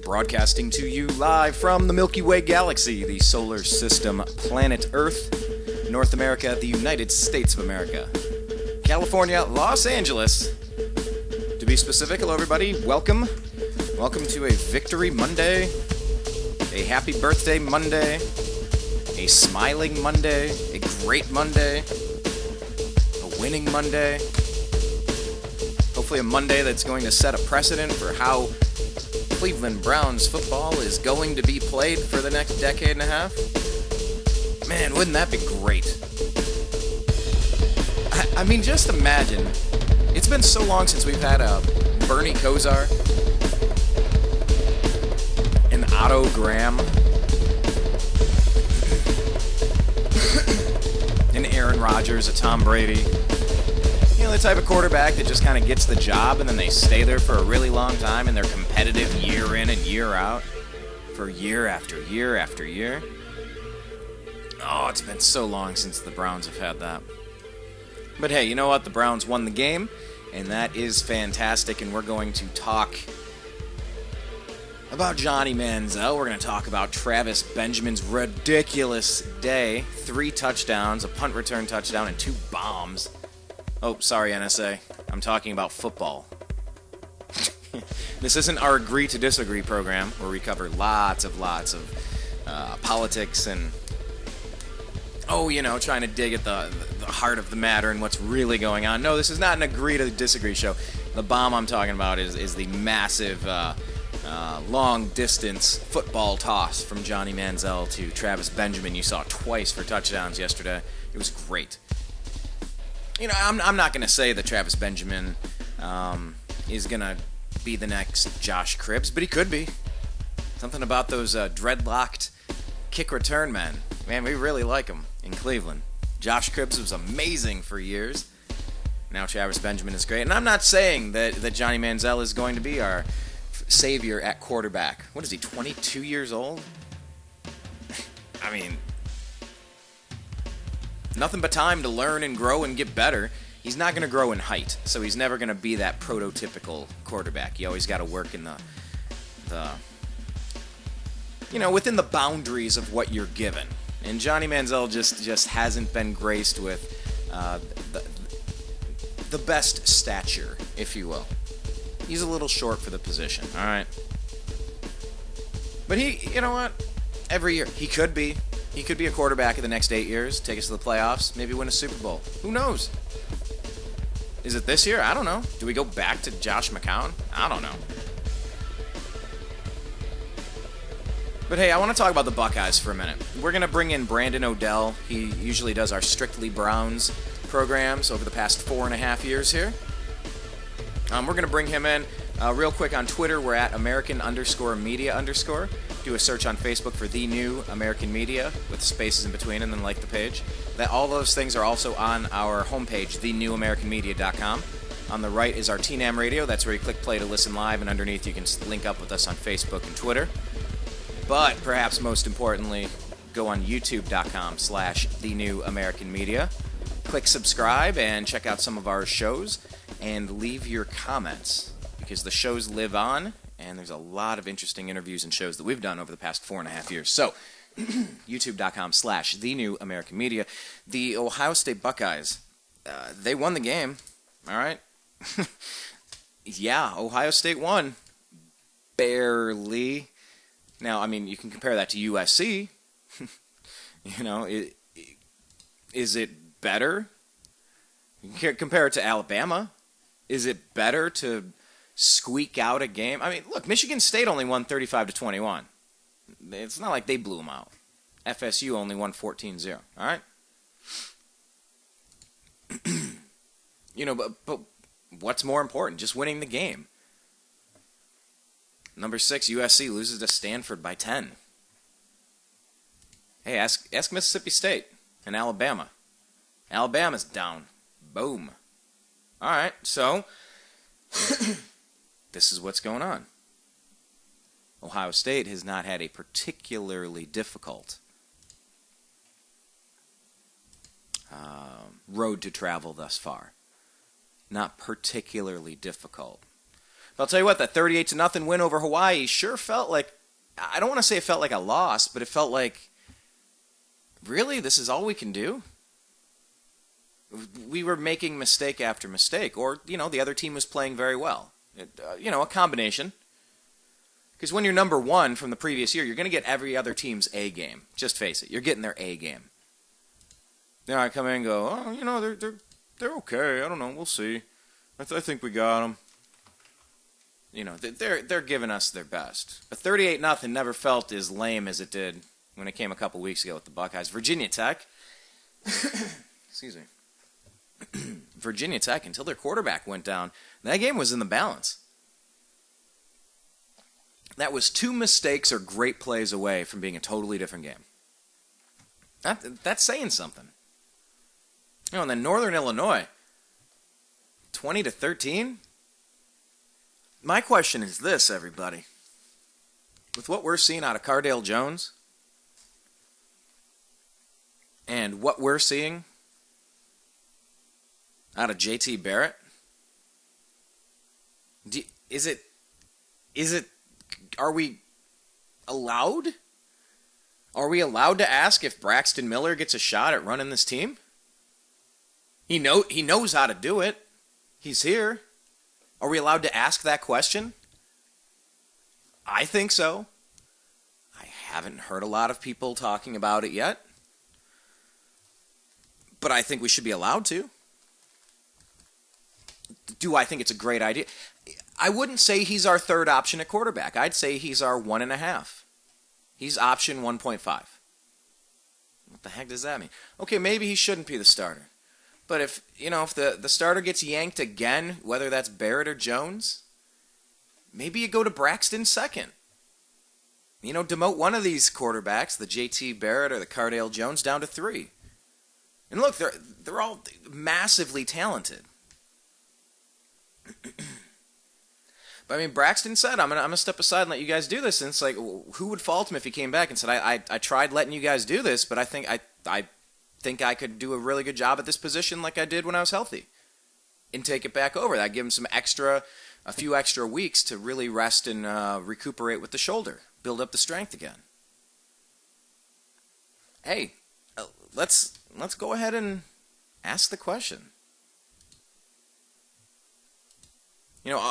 Broadcasting to you live from the Milky Way galaxy, the solar system, planet Earth, North America, the United States of America, California, Los Angeles. To be specific, hello everybody, welcome. Welcome to a Victory Monday, a Happy Birthday Monday, a Smiling Monday, a Great Monday, a Winning Monday. Hopefully a Monday that's going to set a precedent for how Cleveland Browns football is going to be played for the next decade and a half. Man, wouldn't that be great? I mean, just imagine. It's been so long since we've had a Bernie Kosar, an Otto Graham, an Aaron Rodgers, a Tom Brady. You know, the type of quarterback that just kind of gets the job and then they stay there for a really long time and they're competitive year in and year out for year after year after year. Oh, it's been so long since the Browns have had that. But hey, you know what? The Browns won the game, and that is fantastic, and we're going to talk about Johnny Manziel. We're going to talk about Travis Benjamin's ridiculous day. 3 touchdowns, a punt return touchdown, and 2 bombs. Oh, sorry, NSA. I'm talking about football. This isn't our Agree to Disagree program, where we cover lots of politics and, trying to dig at the heart of the matter and what's really going on. No, this is not an Agree to Disagree show. The bomb I'm talking about is the massive, long-distance football toss from Johnny Manziel to Travis Benjamin. You saw it twice for touchdowns yesterday. It was great. You know, I'm not going to say that Travis Benjamin is going to be the next Josh Cribbs, but he could be. Something about those dreadlocked kick return men. Man, we really like them in Cleveland. Josh Cribbs was amazing for years. Now Travis Benjamin is great. And I'm not saying that Johnny Manziel is going to be our savior at quarterback. What is he, 22 years old? I mean, nothing but time to learn and grow and get better. He's not going to grow in height, so he's never going to be that prototypical quarterback. You always got to work in the within the boundaries of what you're given. And Johnny Manziel just hasn't been graced with the best stature, if you will. He's a little short for the position, all right? But you know what? Every year, he could be a quarterback in the next 8 years, take us to the playoffs, maybe win a Super Bowl. Who knows? Is it this year? I don't know. Do we go back to Josh McCown? I don't know. But hey, I want to talk about the Buckeyes for a minute. We're going to bring in Brandon Odell. He usually does our Strictly Browns programs over the past 4.5 years here. We're going to bring him in real quick on Twitter. We're at American_media_. Do a search on Facebook for The New American Media with spaces in between and then like the page. All those things are also on our homepage, thenewamericanmedia.com. On the right is our TNAM radio. That's where you click play to listen live, and underneath you can link up with us on Facebook and Twitter. But perhaps most importantly, go on youtube.com/thenewamericanmedia. Click subscribe and check out some of our shows and leave your comments, because the shows live on, and there's a lot of interesting interviews and shows that we've done over the past 4.5 years. So, youtube.com/thenewamericanmedia. The Ohio State Buckeyes, they won the game, all right? Yeah, Ohio State won. Barely. Now, I mean, you can compare that to USC. Is it better? You can compare it to Alabama. Is it better to squeak out a game? I mean, look, Michigan State only won 35-21. It's not like they blew them out. FSU only won 14-0. All right? But what's more important? Just winning the game. Number 6, USC loses to Stanford by 10. Hey, ask Mississippi State and Alabama. Alabama's down. Boom. All right, so this is what's going on. Ohio State has not had a particularly difficult road to travel thus far. Not particularly difficult. But I'll tell you what, that 38-0 win over Hawaii sure felt like, I don't want to say it felt like a loss, but it felt like, really, this is all we can do? We were making mistake after mistake, or, the other team was playing very well. A combination. Because when you're number one from the previous year, you're going to get every other team's A game. Just face it, you're getting their A game. I come in and go, they're okay. I don't know, we'll see. I think we got them. They're giving us their best. But 38-0 never felt as lame as it did when it came a couple weeks ago with the Buckeyes. Virginia Tech, excuse me. Virginia Tech, until their quarterback went down, that game was in the balance. That was 2 mistakes or great plays away from being a totally different game. That's saying something. And then Northern Illinois, 20-13. My question is this, everybody. With what we're seeing out of Cardale Jones and what we're seeing out of JT Barrett, are we allowed? Are we allowed to ask if Braxton Miller gets a shot at running this team? He knows how to do it. He's here. Are we allowed to ask that question? I think so. I haven't heard a lot of people talking about it yet. But I think we should be allowed to. Do I think it's a great idea? I wouldn't say he's our third option at quarterback. I'd say he's our 1.5. He's option 1.5. What the heck does that mean? Okay, maybe he shouldn't be the starter. But if the starter gets yanked again, whether that's Barrett or Jones, maybe you go to Braxton second. Demote one of these quarterbacks, the JT Barrett or the Cardale Jones, down to 3. And look, they're all massively talented. But Braxton said, I'm gonna step aside and let you guys do this. And it's like, who would fault him if he came back and said, I tried letting you guys do this, but I think I could do a really good job at this position like I did when I was healthy, and take it back over. That give him a few extra weeks to really rest and recuperate with the shoulder, build up the strength again. Hey, let's go ahead and ask the question.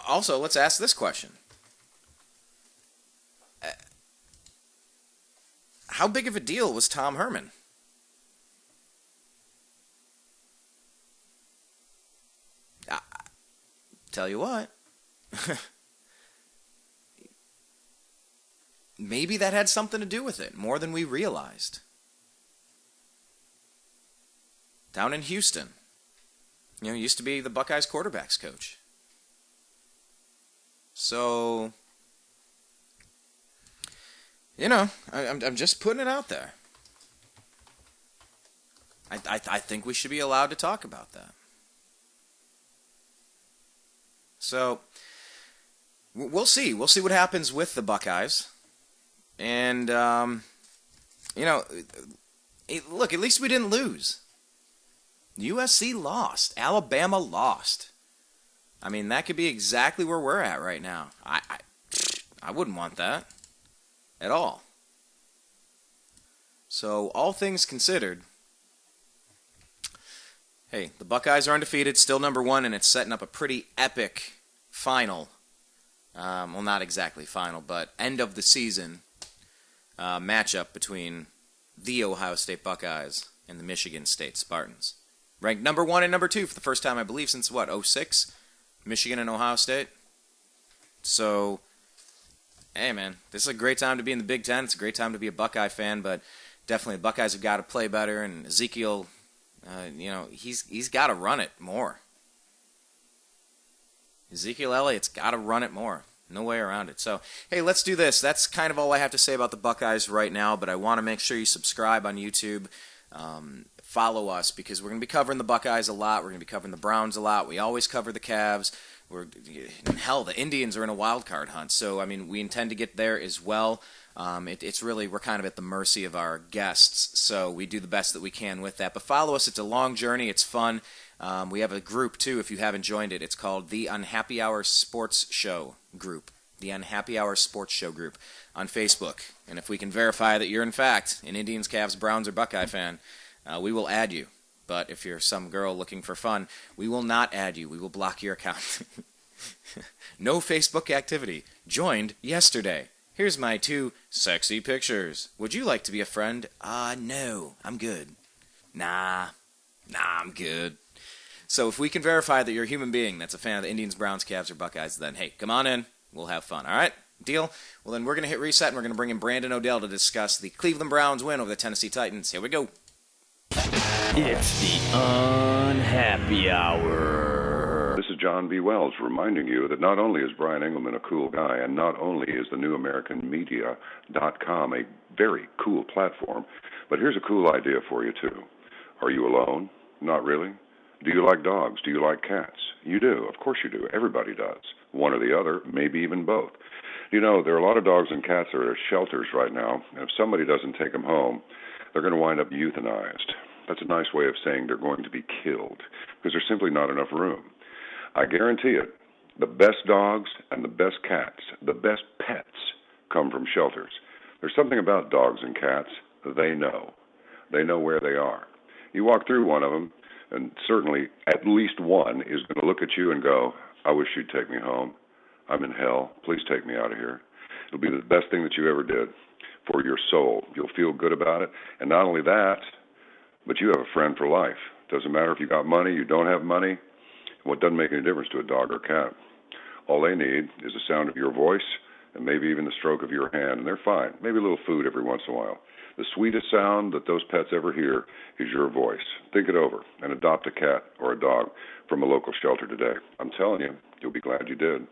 Also, let's ask this question. How big of a deal was Tom Herman? Tell you what. Maybe that had something to do with it, more than we realized. Down in Houston. Used to be the Buckeyes quarterbacks coach. So, I'm just putting it out there. I think we should be allowed to talk about that. So, we'll see. We'll see what happens with the Buckeyes. And, look, at least we didn't lose. USC lost. Alabama lost. That could be exactly where we're at right now. I wouldn't want that at all. So, all things considered, hey, the Buckeyes are undefeated, still number 1, and it's setting up a pretty epic final. Well, not exactly final, but end of the season matchup between the Ohio State Buckeyes and the Michigan State Spartans. Ranked number 1 and number 2 for the first time, I believe, since 06? Michigan and Ohio State. So, hey, man, this is a great time to be in the Big Ten. It's a great time to be a Buckeye fan, but definitely the Buckeyes have got to play better, and Ezekiel, he's got to run it more. Ezekiel Elliott's got to run it more. No way around it. So, hey, let's do this. That's kind of all I have to say about the Buckeyes right now, but I want to make sure you subscribe on YouTube. Follow us, because we're going to be covering the Buckeyes a lot. We're going to be covering the Browns a lot. We always cover the Cavs. The Indians are in a wild card hunt. So, we intend to get there as well. It's really, we're kind of at the mercy of our guests. So we do the best that we can with that. But follow us. It's a long journey. It's fun. We have a group, too, if you haven't joined it. It's called the Unhappy Hour Sports Show Group. The Unhappy Hour Sports Show Group on Facebook. And if we can verify that you're, in fact, an Indians, Cavs, Browns, or Buckeye fan, we will add you. But if you're some girl looking for fun, we will not add you. We will block your account. No Facebook activity. Joined yesterday. Here's my 2 sexy pictures. Would you like to be a friend? No. I'm good. Nah, I'm good. So if we can verify that you're a human being that's a fan of the Indians, Browns, Cavs, or Buckeyes, then hey, come on in. We'll have fun. All right? Deal? Well, then we're going to hit reset, and we're going to bring in Brandon Odell to discuss the Cleveland Browns win over the Tennessee Titans. Here we go. It's the Unhappy Hour. This is John B. Wells reminding you that not only is Brian Engelman a cool guy, and not only is the NewAmericanMedia.com a very cool platform, but here's a cool idea for you, too. Are you alone? Not really. Do you like dogs? Do you like cats? You do. Of course you do. Everybody does. One or the other, maybe even both. You know, there are a lot of dogs and cats that are at shelters right now, and if somebody doesn't take them home, they're going to wind up euthanized. That's a nice way of saying they're going to be killed, because there's simply not enough room. I guarantee it, the best dogs and the best cats, the best pets, come from shelters. There's something about dogs and cats. They know. They know where they are. You walk through one of them, and certainly at least one is going to look at you and go, I wish you'd take me home. I'm in hell. Please take me out of here. It'll be the best thing that you ever did for your soul. You'll feel good about it. And not only that, but you have a friend for life. Doesn't matter if you got money, you don't have money. Well, it doesn't make any difference to a dog or cat. All they need is the sound of your voice and maybe even the stroke of your hand, and they're fine. Maybe a little food every once in a while. The sweetest sound that those pets ever hear is your voice. Think it over and adopt a cat or a dog from a local shelter today. I'm telling you, you'll be glad you did.